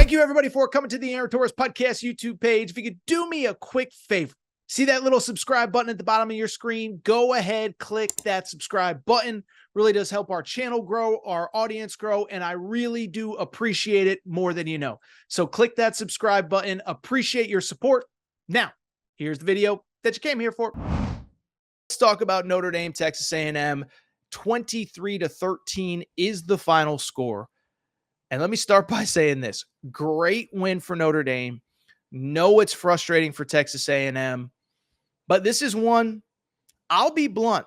Thank you, everybody, for coming to the Aaron Torres Podcast YouTube page. If you could do me a quick favor, see that little subscribe button at the bottom of your screen? Go ahead, click that subscribe button. Really does help our channel grow, our audience grow, and I really do appreciate it more than you know. So click that subscribe button. Appreciate your support. Now, here's the video that you came here for. Let's talk about Notre Dame, Texas A&M. 23-13 is the final score. And let me start by saying this. Great win for Notre Dame. Know it's frustrating for Texas A&M, but this is one, I'll be blunt,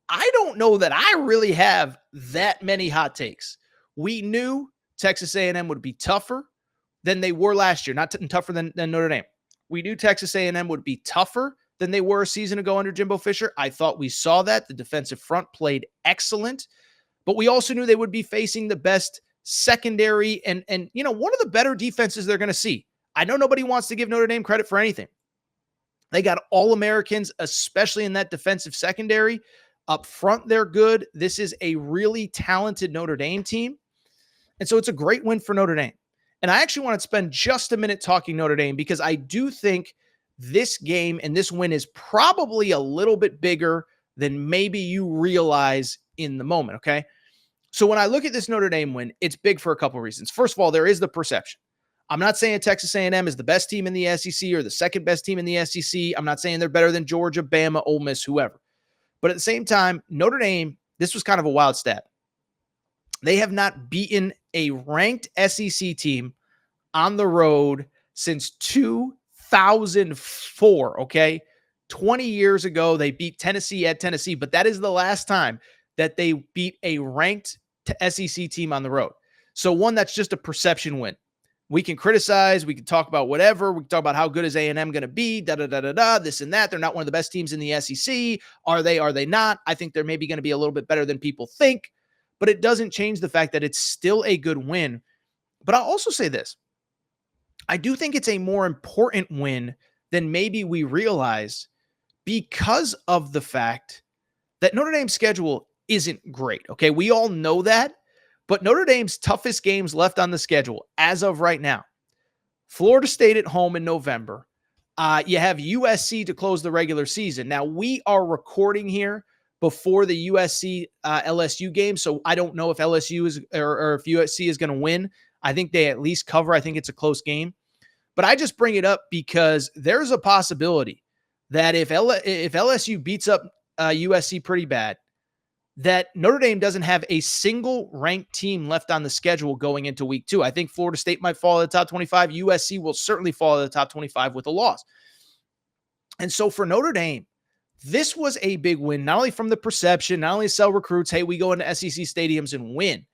I don't know that I really have that many hot takes. We knew Texas A&M would be tougher than they were last year, not tougher than Notre Dame. We knew Texas A&M would be tougher than they were a season ago under Jimbo Fisher. I thought we saw that. The defensive front played excellent, but we also knew they would be facing the best secondary and one of the better defenses they're going to see. I know nobody wants to give Notre Dame credit for anything. They got All-Americans, especially in that defensive secondary. Up front, they're good. This is a really talented Notre Dame team. And so it's a great win for Notre Dame. And I actually want to spend just a minute talking Notre Dame because I do think this game and this win is probably a little bit bigger than maybe you realize in the moment, okay? So when I look at this Notre Dame win, it's big for a couple of reasons. First of all, there is the perception. I'm not saying Texas A&M is the best team in the SEC or the second best team in the SEC. I'm not saying they're better than Georgia, Bama, Ole Miss, whoever. But at the same time, Notre Dame, this was kind of a wild stat. They have not beaten a ranked SEC team on the road since 2004, okay? 20 years ago, they beat Tennessee at Tennessee, but that is the last time that they beat a ranked SEC team on the road. So one, that's just a perception win. We can criticize, we can talk about whatever, we can talk about how good is A&M going to be, this and that. They're not one of the best teams in the SEC. Are they not? I think they're maybe going to be a little bit better than people think, but it doesn't change the fact that it's still a good win. But I'll also say this. I do think it's a more important win than maybe we realize because of the fact that Notre Dame's schedule isn't great. Okay, we all know that, but Notre Dame's toughest games left on the schedule as of right now: Florida State at home in November. You have USC to close the regular season. Now, we are recording here before the USC LSU game, so I don't know if LSU is or if USC is going to win. I think they at least cover. I think it's a close game, but I just bring it up because there's a possibility that if LSU beats up USC pretty bad, that Notre Dame doesn't have a single ranked team left on the schedule going into week 2. I think Florida State might fall at the top 25. USC will certainly fall at the top 25 with a loss. And so for Notre Dame, this was a big win, not only from the perception, not only sell recruits, hey, we go into SEC stadiums and win,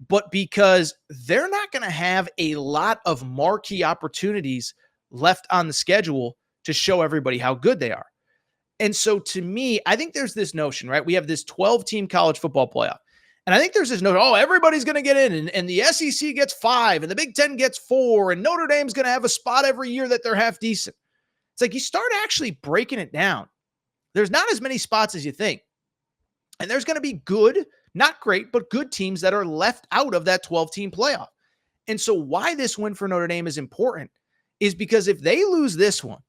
but because they're not going to have a lot of marquee opportunities left on the schedule to show everybody how good they are. And so to me, I think there's this notion, right? We have this 12-team college football playoff. And I think there's this notion, everybody's going to get in, and the SEC gets 5, and the Big Ten gets 4, and Notre Dame's going to have a spot every year that they're half decent. It's like you start actually breaking it down. There's not as many spots as you think. And there's going to be good, not great, but good teams that are left out of that 12-team playoff. And so why this win for Notre Dame is important is because if they lose this one,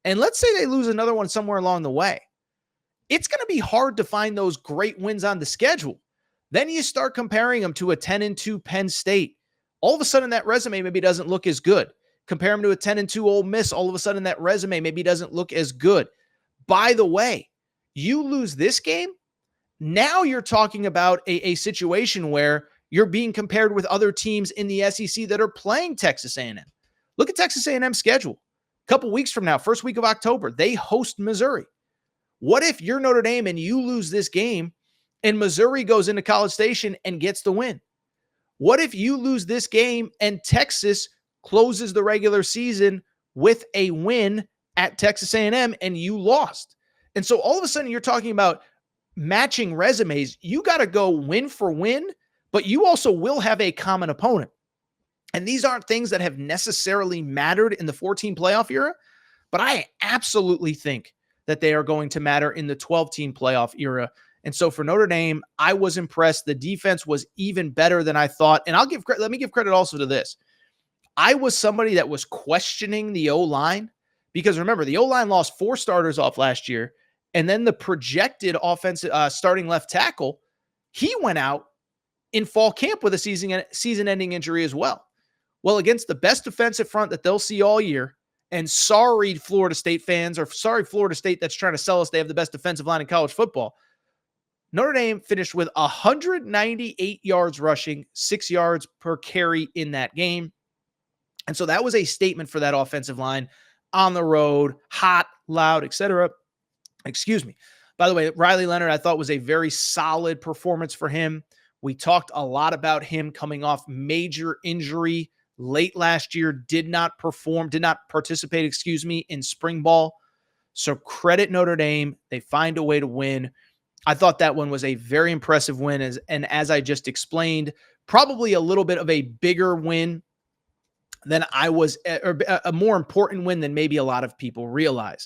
and let's say they lose another one somewhere along the way, it's going to be hard to find those great wins on the schedule. Then you start comparing them to a 10-2 Penn State. All of a sudden, that resume maybe doesn't look as good. Compare them to a 10-2 Ole Miss. All of a sudden, that resume maybe doesn't look as good. By the way, you lose this game, now you're talking about a situation where you're being compared with other teams in the SEC that are playing Texas A&M. Look at Texas A&M's schedule. A couple weeks from now, first week of October, they host Missouri. What if you're Notre Dame and you lose this game and Missouri goes into College Station and gets the win? What if you lose this game and Texas closes the regular season with a win at Texas A&M and you lost? And so all of a sudden you're talking about matching resumes. You got to go win for win, but you also will have a common opponent. And these aren't things that have necessarily mattered in the 14 playoff era, but I absolutely think that they are going to matter in the 12-team playoff era. And so for Notre Dame, I was impressed. The defense was even better than I thought. And let me give credit also to this. I was somebody that was questioning the O-line because remember, the O-line lost 4 starters off last year, and then the projected offensive starting left tackle, he went out in fall camp with a season-ending injury as well. Well, against the best defensive front that they'll see all year, and sorry Florida State fans, or sorry Florida State that's trying to sell us they have the best defensive line in college football, Notre Dame finished with 198 yards rushing, 6 yards per carry in that game. And so that was a statement for that offensive line on the road, hot, loud, etc. Excuse me. By the way, Riley Leonard, I thought was a very solid performance for him. We talked a lot about him coming off major injury late last year, did not participate, in spring ball. So credit Notre Dame. They find a way to win. I thought that one was a very impressive win. And as I just explained, probably a little bit of a bigger win than I was, or a more important win than maybe a lot of people realize.